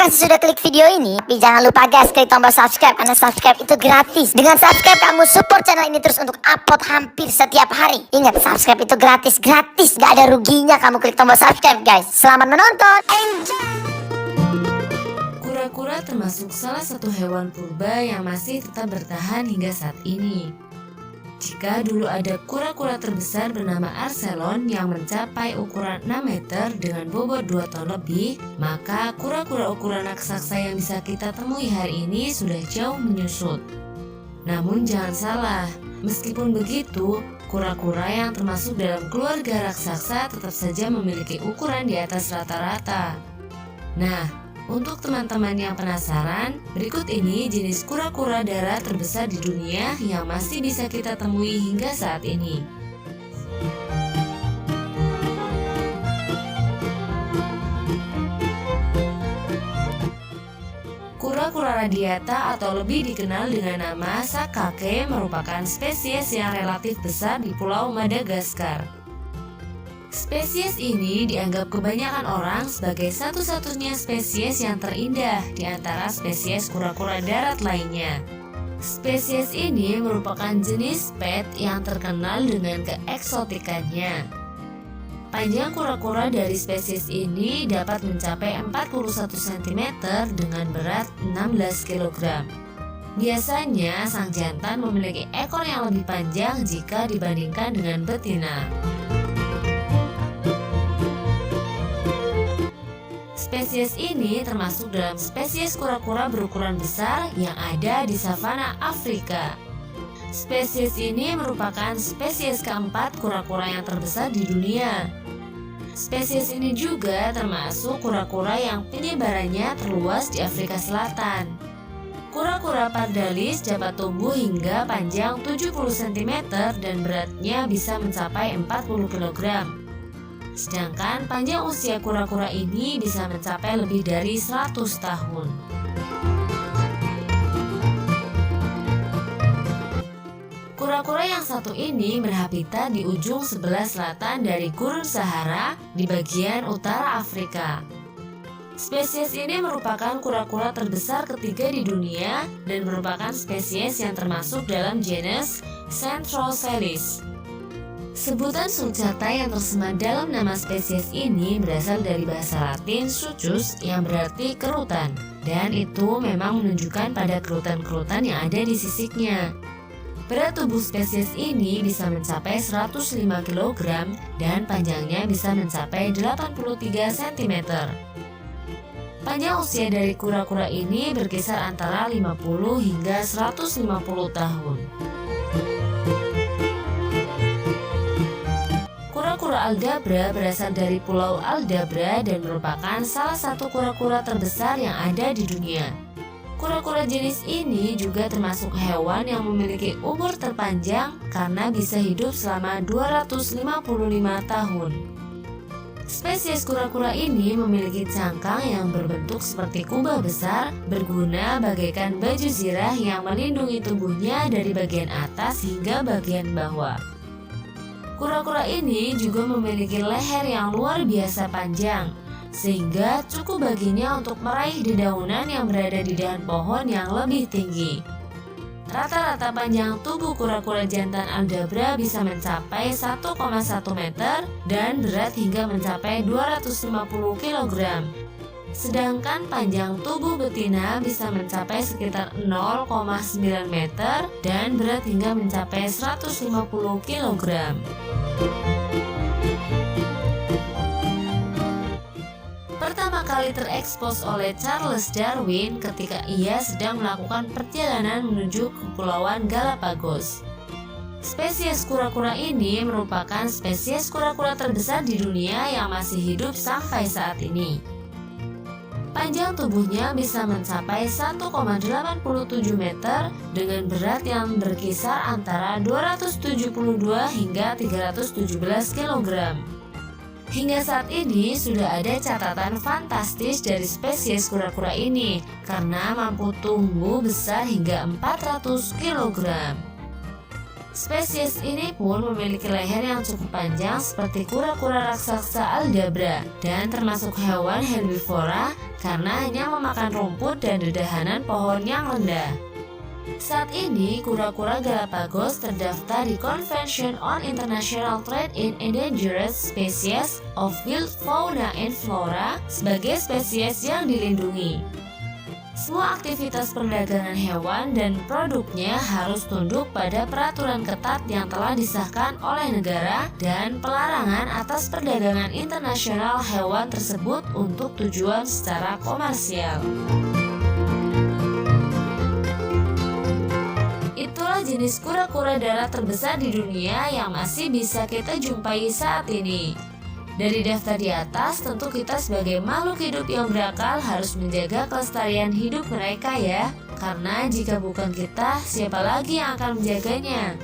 kasih sudah klik video ini, tapi jangan lupa guys klik tombol subscribe karena subscribe itu gratis. Dengan subscribe kamu support channel ini terus untuk upload hampir setiap hari. Ingat, subscribe itu gratis, gak ada ruginya kamu klik tombol subscribe guys. Selamat menonton. Enjoy. Kura-kura termasuk salah satu hewan purba yang masih tetap bertahan hingga saat ini. Jika dulu ada kura-kura terbesar bernama Archelon yang mencapai ukuran 6 meter dengan bobot 2 ton lebih, maka kura-kura ukuran raksasa yang bisa kita temui hari ini sudah jauh menyusut. Namun jangan salah, meskipun begitu, kura-kura yang termasuk dalam keluarga raksasa tetap saja memiliki ukuran di atas rata-rata. Nah, untuk teman-teman yang penasaran, berikut ini jenis kura-kura darat terbesar di dunia yang masih bisa kita temui hingga saat ini. Kura-kura radiata atau lebih dikenal dengan nama Sakake merupakan spesies yang relatif besar di Pulau Madagaskar. Spesies ini dianggap kebanyakan orang sebagai satu-satunya spesies yang terindah di antara spesies kura-kura darat lainnya. Spesies ini merupakan jenis pet yang terkenal dengan keeksotikannya. Panjang kura-kura dari spesies ini dapat mencapai 41 cm dengan berat 16 kg. Biasanya sang jantan memiliki ekor yang lebih panjang jika dibandingkan dengan betina. Spesies ini termasuk dalam spesies kura-kura berukuran besar yang ada di savana Afrika. Spesies ini merupakan spesies keempat kura-kura yang terbesar di dunia. Spesies ini juga termasuk kura-kura yang penyebarannya terluas di Afrika Selatan. Kura-kura pardalis dapat tumbuh hingga panjang 70 cm dan beratnya bisa mencapai 40 kg. Sedangkan panjang usia kura-kura ini bisa mencapai lebih dari 100 tahun. Kura-kura yang satu ini berhabitat di ujung sebelah selatan dari Gurun Sahara di bagian utara Afrika. Spesies ini merupakan kura-kura terbesar ketiga di dunia dan merupakan spesies yang termasuk dalam genus Centrocelis. Sebutan sulcata yang tersemat dalam nama spesies ini berasal dari bahasa Latin succus yang berarti kerutan, dan itu memang menunjukkan pada kerutan-kerutan yang ada di sisiknya. Berat tubuh spesies ini bisa mencapai 105 kg dan panjangnya bisa mencapai 83 cm. Panjang usia dari kura-kura ini berkisar antara 50 hingga 150 tahun. Kura-kura Aldabra berasal dari Pulau Aldabra dan merupakan salah satu kura-kura terbesar yang ada di dunia. Kura-kura jenis ini juga termasuk hewan yang memiliki umur terpanjang karena bisa hidup selama 255 tahun. Spesies kura-kura ini memiliki cangkang yang berbentuk seperti kubah besar, berguna bagaikan baju zirah yang melindungi tubuhnya dari bagian atas hingga bagian bawah. Kura-kura ini juga memiliki leher yang luar biasa panjang, sehingga cukup baginya untuk meraih dedaunan yang berada di dahan pohon yang lebih tinggi. Rata-rata panjang tubuh kura-kura jantan Aldabra bisa mencapai 1,1 meter dan berat hingga mencapai 250 kg. Sedangkan panjang tubuh betina bisa mencapai sekitar 0,9 meter dan berat hingga mencapai 150 kg. Pertama kali terekspos oleh Charles Darwin ketika ia sedang melakukan perjalanan menuju Kepulauan Galapagos. Spesies kura-kura ini merupakan spesies kura-kura terbesar di dunia yang masih hidup sampai saat ini. Panjang tubuhnya bisa mencapai 1,87 meter dengan berat yang berkisar antara 272 hingga 317 kg. Hingga saat ini sudah ada catatan fantastis dari spesies kura-kura ini karena mampu tumbuh besar hingga 400 kg. Spesies ini pun memiliki leher yang cukup panjang seperti kura-kura raksasa Aldabra dan termasuk hewan herbivora karena hanya memakan rumput dan dedahanan pohon yang rendah. Saat ini, kura-kura Galapagos terdaftar di Convention on International Trade in Endangered Species of Wild Fauna and Flora sebagai spesies yang dilindungi. Semua aktivitas perdagangan hewan dan produknya harus tunduk pada peraturan ketat yang telah disahkan oleh negara dan pelarangan atas perdagangan internasional hewan tersebut untuk tujuan secara komersial. Itulah jenis kura-kura darat terbesar di dunia yang masih bisa kita jumpai saat ini. Dari daftar di atas, tentu kita sebagai makhluk hidup yang berakal harus menjaga kelestarian hidup mereka ya. Karena jika bukan kita, siapa lagi yang akan menjaganya?